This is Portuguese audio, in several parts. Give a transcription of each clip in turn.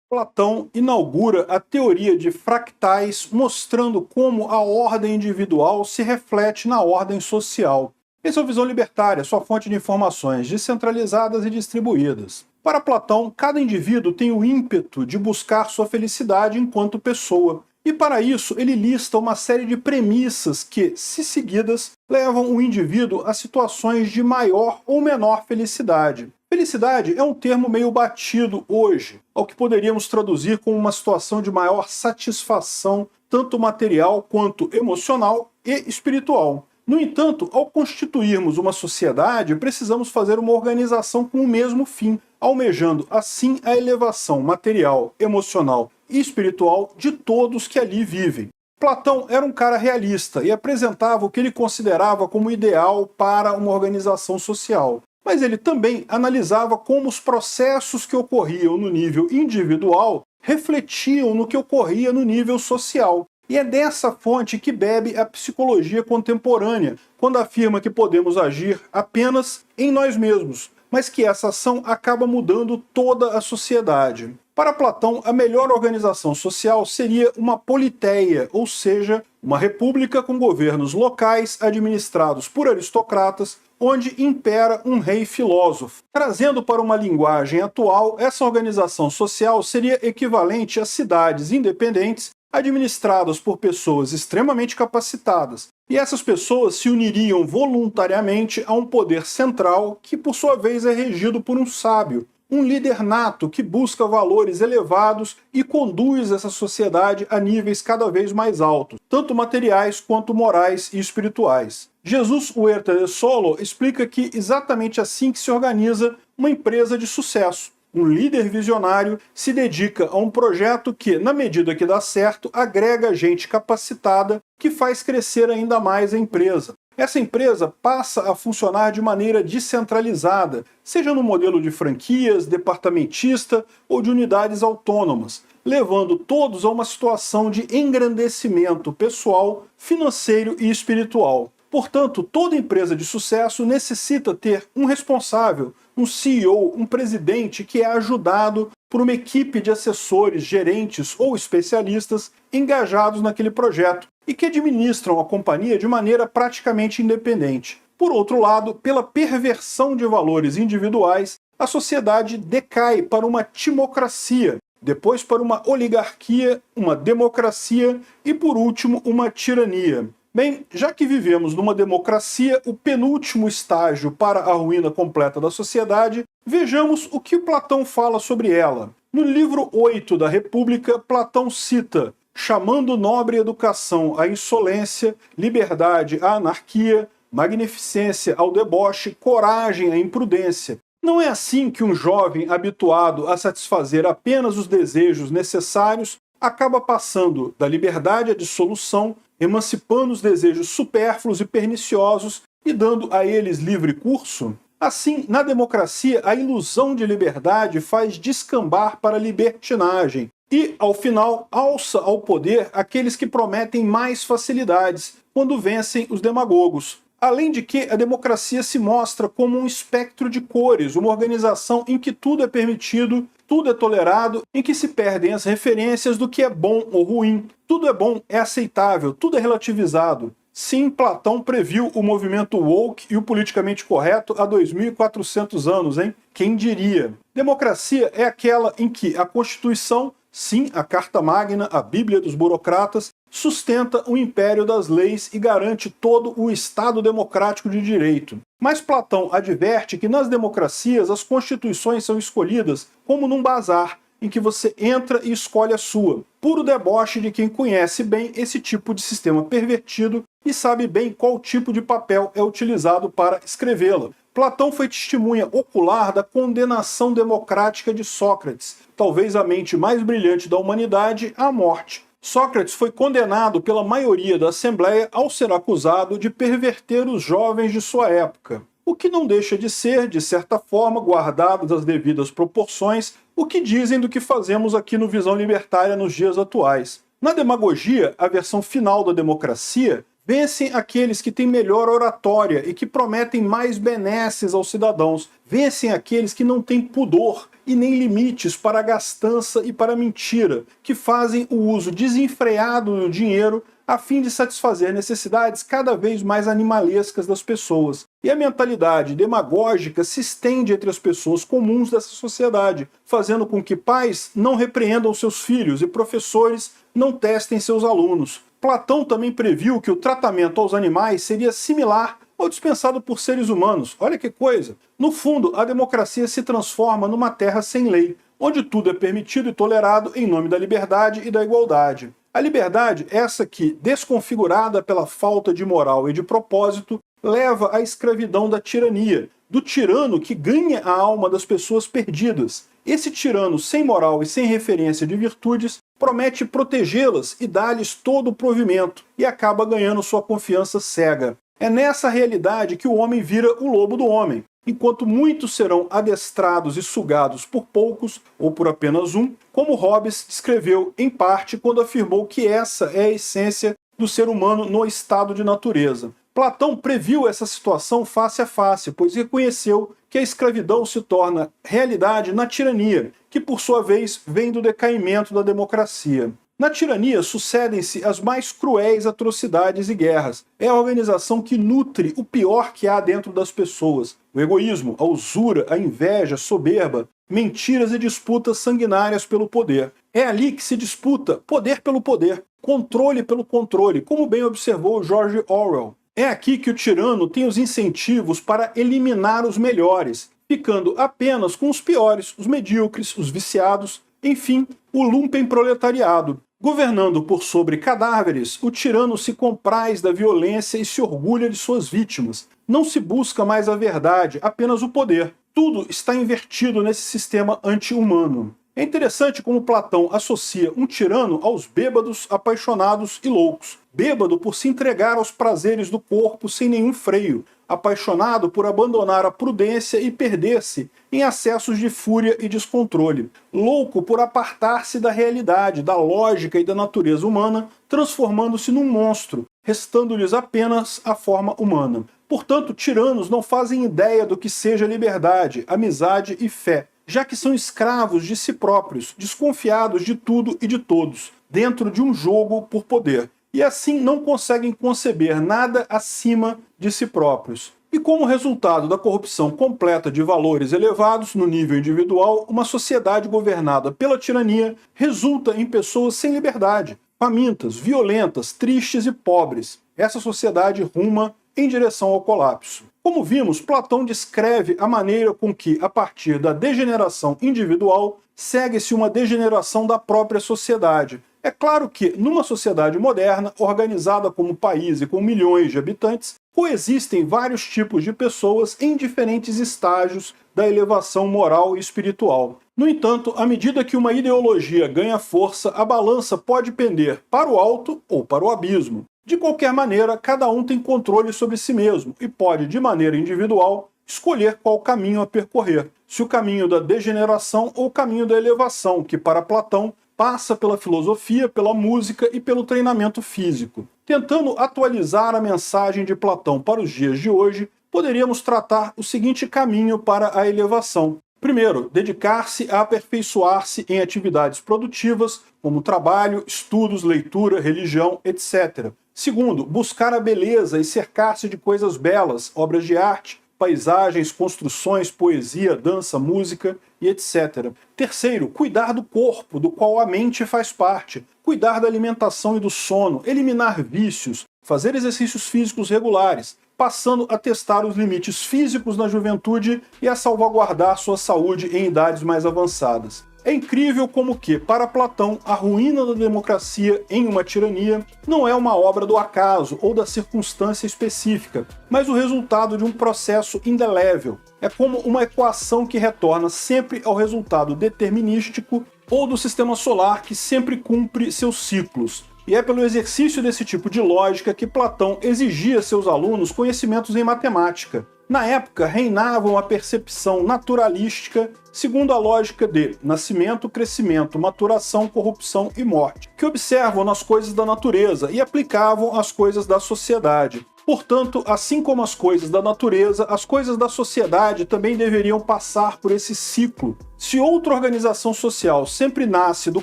Platão inaugura a teoria de fractais, mostrando como a ordem individual se reflete na ordem social. Essa é a visão libertária, sua fonte de informações descentralizadas e distribuídas. Para Platão, cada indivíduo tem o ímpeto de buscar sua felicidade enquanto pessoa. E para isso, ele lista uma série de premissas que, se seguidas, levam o indivíduo a situações de maior ou menor felicidade. Felicidade é um termo meio batido hoje, ao que poderíamos traduzir como uma situação de maior satisfação, tanto material quanto emocional e espiritual. No entanto, ao constituirmos uma sociedade, precisamos fazer uma organização com o mesmo fim, almejando assim a elevação material, emocional e espiritual de todos que ali vivem. Platão era um cara realista e apresentava o que ele considerava como ideal para uma organização social. Mas ele também analisava como os processos que ocorriam no nível individual refletiam no que ocorria no nível social. E é dessa fonte que bebe a psicologia contemporânea, quando afirma que podemos agir apenas em nós mesmos, mas que essa ação acaba mudando toda a sociedade. Para Platão, a melhor organização social seria uma politeia, ou seja, uma república com governos locais administrados por aristocratas, onde impera um rei filósofo. Trazendo para uma linguagem atual, essa organização social seria equivalente a cidades independentes administradas por pessoas extremamente capacitadas, e essas pessoas se uniriam voluntariamente a um poder central que, por sua vez, é regido por um sábio, um líder nato que busca valores elevados e conduz essa sociedade a níveis cada vez mais altos, tanto materiais quanto morais e espirituais. Jesus Huerta de Soto explica que exatamente assim que se organiza uma empresa de sucesso. Um líder visionário se dedica a um projeto que, na medida que dá certo, agrega gente capacitada que faz crescer ainda mais a empresa. Essa empresa passa a funcionar de maneira descentralizada, seja no modelo de franquias, departamentista ou de unidades autônomas, levando todos a uma situação de engrandecimento pessoal, financeiro e espiritual. Portanto, toda empresa de sucesso necessita ter um responsável, um CEO, um presidente que é ajudado por uma equipe de assessores, gerentes ou especialistas engajados naquele projeto e que administram a companhia de maneira praticamente independente. Por outro lado, pela perversão de valores individuais, a sociedade decai para uma timocracia, depois para uma oligarquia, uma democracia e, por último, uma tirania. Bem, já que vivemos numa democracia, o penúltimo estágio para a ruína completa da sociedade, vejamos o que Platão fala sobre ela. No livro 8 da República, Platão cita: chamando nobre educação à insolência, liberdade à anarquia, magnificência ao deboche, coragem à imprudência. Não é assim que um jovem habituado a satisfazer apenas os desejos necessários acaba passando da liberdade à dissolução, emancipando os desejos supérfluos e perniciosos e dando a eles livre curso? Assim, na democracia, a ilusão de liberdade faz descambar para a libertinagem e, ao final, alça ao poder aqueles que prometem mais facilidades quando vencem os demagogos. Além de que a democracia se mostra como um espectro de cores, uma organização em que tudo é permitido, tudo é tolerado, em que se perdem as referências do que é bom ou ruim. Tudo é bom, é aceitável, tudo é relativizado. Sim, Platão previu o movimento woke e o politicamente correto há 2.400 anos, hein? Quem diria? Democracia é aquela em que a Constituição, sim, a Carta Magna, a Bíblia dos burocratas, sustenta o império das leis e garante todo o Estado democrático de direito. Mas Platão adverte que nas democracias as constituições são escolhidas como num bazar, em que você entra e escolhe a sua. Puro deboche de quem conhece bem esse tipo de sistema pervertido e sabe bem qual tipo de papel é utilizado para escrevê-la. Platão foi testemunha ocular da condenação democrática de Sócrates, talvez a mente mais brilhante da humanidade, à morte. Sócrates foi condenado pela maioria da Assembleia ao ser acusado de perverter os jovens de sua época, o que não deixa de ser, de certa forma, guardadas as devidas proporções, o que dizem do que fazemos aqui no Visão Libertária nos dias atuais. Na demagogia, a versão final da democracia, vencem aqueles que têm melhor oratória e que prometem mais benesses aos cidadãos. Vencem aqueles que não têm pudor, e nem limites para a gastança e para a mentira, que fazem o uso desenfreado do dinheiro a fim de satisfazer necessidades cada vez mais animalescas das pessoas. E a mentalidade demagógica se estende entre as pessoas comuns dessa sociedade, fazendo com que pais não repreendam seus filhos e professores não testem seus alunos. Platão também previu que o tratamento aos animais seria similar ao dispensado por seres humanos. Olha que coisa! No fundo, a democracia se transforma numa terra sem lei, onde tudo é permitido e tolerado em nome da liberdade e da igualdade. A liberdade, essa que, desconfigurada pela falta de moral e de propósito, leva à escravidão da tirania, do tirano que ganha a alma das pessoas perdidas. Esse tirano sem moral e sem referência de virtudes promete protegê-las e dar-lhes todo o provimento, e acaba ganhando sua confiança cega. É nessa realidade que o homem vira o lobo do homem. Enquanto muitos serão adestrados e sugados por poucos, ou por apenas um, como Hobbes descreveu em parte quando afirmou que essa é a essência do ser humano no estado de natureza. Platão previu essa situação face a face, pois reconheceu que a escravidão se torna realidade na tirania, que por sua vez vem do decaimento da democracia. Na tirania sucedem-se as mais cruéis atrocidades e guerras. É a organização que nutre o pior que há dentro das pessoas. O egoísmo, a usura, a inveja, a soberba, mentiras e disputas sanguinárias pelo poder. É ali que se disputa poder pelo poder, controle pelo controle, como bem observou George Orwell. É aqui que o tirano tem os incentivos para eliminar os melhores, ficando apenas com os piores, os medíocres, os viciados, enfim, o lumpenproletariado. Governando por sobre cadáveres, o tirano se compraz da violência e se orgulha de suas vítimas. Não se busca mais a verdade, apenas o poder. Tudo está invertido nesse sistema anti-humano. É interessante como Platão associa um tirano aos bêbados, apaixonados e loucos. Bêbado por se entregar aos prazeres do corpo sem nenhum freio, apaixonado por abandonar a prudência e perder-se em acessos de fúria e descontrole, louco por apartar-se da realidade, da lógica e da natureza humana, transformando-se num monstro, restando-lhes apenas a forma humana. Portanto, tiranos não fazem ideia do que seja liberdade, amizade e fé, já que são escravos de si próprios, desconfiados de tudo e de todos, dentro de um jogo por poder. E assim não conseguem conceber nada acima de si próprios. E como resultado da corrupção completa de valores elevados no nível individual, uma sociedade governada pela tirania resulta em pessoas sem liberdade, famintas, violentas, tristes e pobres. Essa sociedade ruma em direção ao colapso. Como vimos, Platão descreve a maneira com que, a partir da degeneração individual, segue-se uma degeneração da própria sociedade. É claro que, numa sociedade moderna, organizada como país e com milhões de habitantes, coexistem vários tipos de pessoas em diferentes estágios da elevação moral e espiritual. No entanto, à medida que uma ideologia ganha força, a balança pode pender para o alto ou para o abismo. De qualquer maneira, cada um tem controle sobre si mesmo e pode, de maneira individual, escolher qual caminho a percorrer, se o caminho da degeneração ou o caminho da elevação, que para Platão passa pela filosofia, pela música e pelo treinamento físico. Tentando atualizar a mensagem de Platão para os dias de hoje, poderíamos tratar o seguinte caminho para a elevação. Primeiro, dedicar-se a aperfeiçoar-se em atividades produtivas, como trabalho, estudos, leitura, religião, etc. Segundo, buscar a beleza e cercar-se de coisas belas, obras de arte, paisagens, construções, poesia, dança, música e etc. Terceiro, cuidar do corpo, do qual a mente faz parte. Cuidar da alimentação e do sono, eliminar vícios, fazer exercícios físicos regulares, passando a testar os limites físicos na juventude e a salvaguardar sua saúde em idades mais avançadas. É incrível como que, para Platão, a ruína da democracia em uma tirania não é uma obra do acaso ou da circunstância específica, mas o resultado de um processo indelével. É como uma equação que retorna sempre ao resultado determinístico ou do sistema solar que sempre cumpre seus ciclos. E é pelo exercício desse tipo de lógica que Platão exigia a seus alunos conhecimentos em matemática. Na época, reinava uma percepção naturalística segundo a lógica de nascimento, crescimento, maturação, corrupção e morte, que observam nas coisas da natureza e aplicavam às coisas da sociedade. Portanto, assim como as coisas da natureza, as coisas da sociedade também deveriam passar por esse ciclo. Se outra organização social sempre nasce do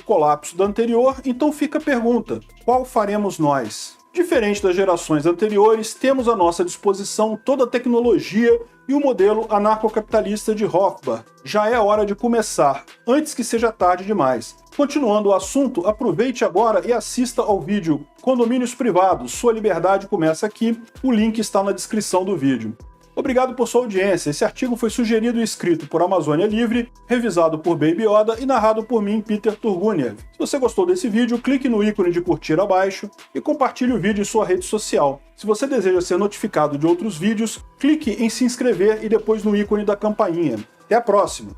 colapso da anterior, então fica a pergunta: qual faremos nós? Diferente das gerações anteriores, temos à nossa disposição toda a tecnologia e o modelo anarcocapitalista de Rothbard. Já é hora de começar, antes que seja tarde demais. Continuando o assunto, aproveite agora e assista ao vídeo Condomínios Privados, sua liberdade começa aqui. O link está na descrição do vídeo. Obrigado por sua audiência. Esse artigo foi sugerido e escrito por Amazônia Livre, revisado por Baby Yoda e narrado por mim, Peter Turguniev. Se você gostou desse vídeo, clique no ícone de curtir abaixo e compartilhe o vídeo em sua rede social. Se você deseja ser notificado de outros vídeos, clique em se inscrever e depois no ícone da campainha. Até a próxima!